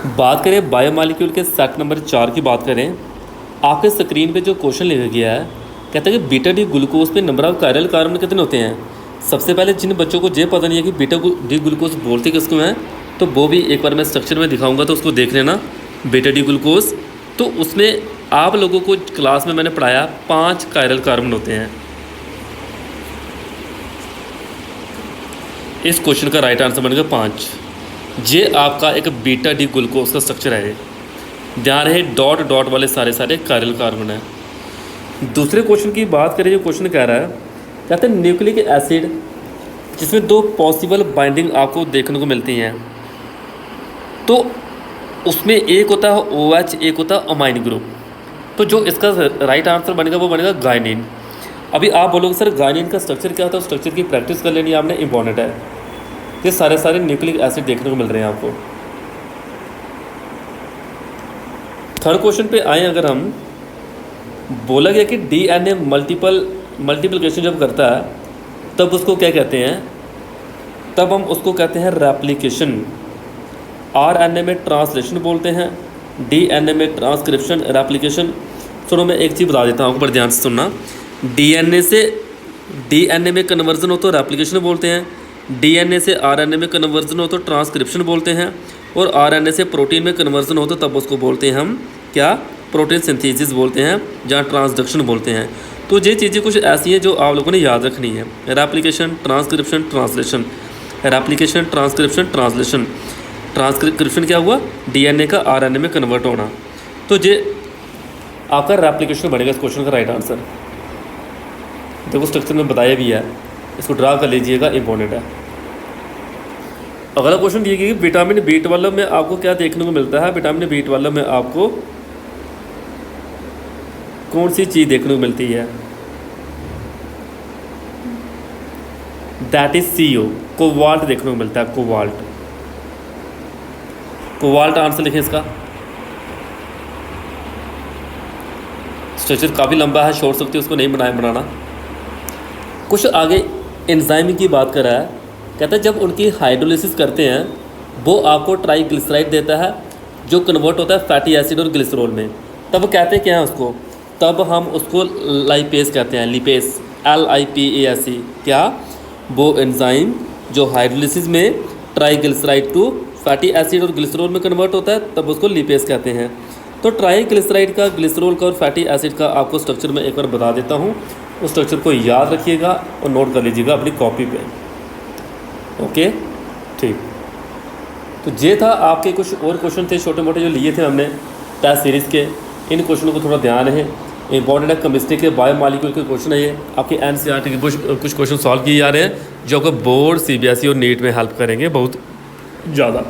बात करें बायोमॉलिक्यूल के सेट नंबर 4 की बात करें, आपके स्क्रीन पे जो क्वेश्चन लिखा गया है, कहता है कि बीटा डी ग्लूकोज पे नंबर ऑफ कायरल कार्बन कितने होते हैं। सबसे पहले जिन बच्चों को ये पता नहीं है कि बीटा डी ग्लूकोज बोलते किसको हैं, तो वो भी एक बार मैं स्ट्रक्चर में दिखाऊंगा तो उसको देख लेना। बीटा डी ग्लूकोज, तो उसमें आप लोगों को क्लास में मैंने पढ़ाया 5 कायरल कार्बन होते हैं। इस क्वेश्चन का राइट आंसर बनेगा 5। ये आपका एक बीटा डी ग्लूकोज का स्ट्रक्चर है। ध्यान रहे डॉट डॉट वाले सारे कायरल कार्बन है। दूसरे क्वेश्चन की बात करें, जो क्वेश्चन कह रहा है, कहते हैं न्यूक्लिक एसिड जिसमें 2 पॉसिबल बाइंडिंग आपको देखने को मिलती हैं, तो उसमें एक होता है OH, एक होता है अमाइन ग्रुप। तो जो इसका राइट आंसर बनेगा वो बनेगा गायनिन। अभी आप बोलोगे सर गायनिन का स्ट्रक्चर क्या होता है, स्ट्रक्चर की प्रैक्टिस कर लेनी आपने, इंपॉर्टेंट है। ये सारे न्यूक्लिक एसिड देखने को मिल रहे हैं आपको। थर्ड क्वेश्चन पे आए, अगर हम बोला गया कि DNA मल्टीप्लिकेशन जब करता है तब उसको क्या कहते हैं, तब हम उसको कहते हैं रेप्लिकेशन। RNA में ट्रांसलेशन बोलते हैं, DNA में ट्रांसक्रिप्शन, रेप्लिकेशन। सुनो मैं एक चीज़ बता देता हूँ, पर ध्यान से सुनना। DNA से DNA में कन्वर्जन हो तो रेप्लिकेशन बोलते हैं, DNA से RNA में कन्वर्जन हो तो ट्रांसक्रिप्शन बोलते हैं, और RNA से प्रोटीन में कन्वर्जन हो तो तब उसको बोलते हैं हम क्या, प्रोटीन सिंथेसिस बोलते हैं, जहाँ ट्रांसडक्शन बोलते हैं। तो ये चीज़ें कुछ ऐसी हैं जो आप लोगों ने याद रखनी है। Replication, transcription, translation. Replication, transcription, translation. Transcription क्या हुआ, DNA का RNA में कन्वर्ट होना। तो ये आपका रेप्लिकेशन बनेगा इस क्वेश्चन का राइट आंसर। देखो स्ट्रक्चर में बताया भी है, इसको ड्रा कर लीजिएगा, इंपॉर्टेंट है। अगला क्वेश्चन ये कि विटामिन B12 में आपको क्या देखने को मिलता है। विटामिन B12 में आपको कौन सी चीज़ देखने को मिलती है, दैट इज CO, कोबाल्ट देखने को मिलता है, कोबाल्ट। कोबाल्ट आंसर लिखें इसका। स्ट्रक्चर काफ़ी लंबा है, छोड़ सकते हो उसको, नहीं बनाना। कुछ आगे एंजाइम की बात कर रहा है, कहता है जब उनकी हाइड्रोलिसिस करते हैं वो आपको ट्राइग्लिसराइड देता है जो कन्वर्ट होता है फैटी एसिड और ग्लिसरॉल में। तब कहते क्या हैं उसको, तब हम उसको लाइपेस कहते हैं, लिपेस, LIPASE। क्या, वो एंजाइम जो हाइड्रोलिसिस में ट्राइग्लिसराइड टू फैटी एसिड और ग्लिसरॉल में कन्वर्ट होता है तब उसको लिपेस कहते हैं। तो ट्राइग्लिसराइड का, ग्लिसरॉल का और फैटी एसिड का आपको स्ट्रक्चर में एक बार बता देता हूँ, उस स्ट्रक्चर को याद रखिएगा और नोट कर लीजिएगा अपनी कॉपी पे। ओके, ठीक। तो ये था आपके कुछ और क्वेश्चन थे छोटे मोटे जो लिए थे हमने टेस्ट सीरीज़ के। इन क्वेश्चनों को थोड़ा ध्यान है, इंपॉर्टेंट है। केमिस्ट्री के बायोमॉलिक्यूल के क्वेश्चन है ये, आपके NCERT के कुछ क्वेश्चन सॉल्व किए जा रहे हैं जो आपको बोर्ड, CBSE और नीट में हेल्प करेंगे बहुत ज़्यादा।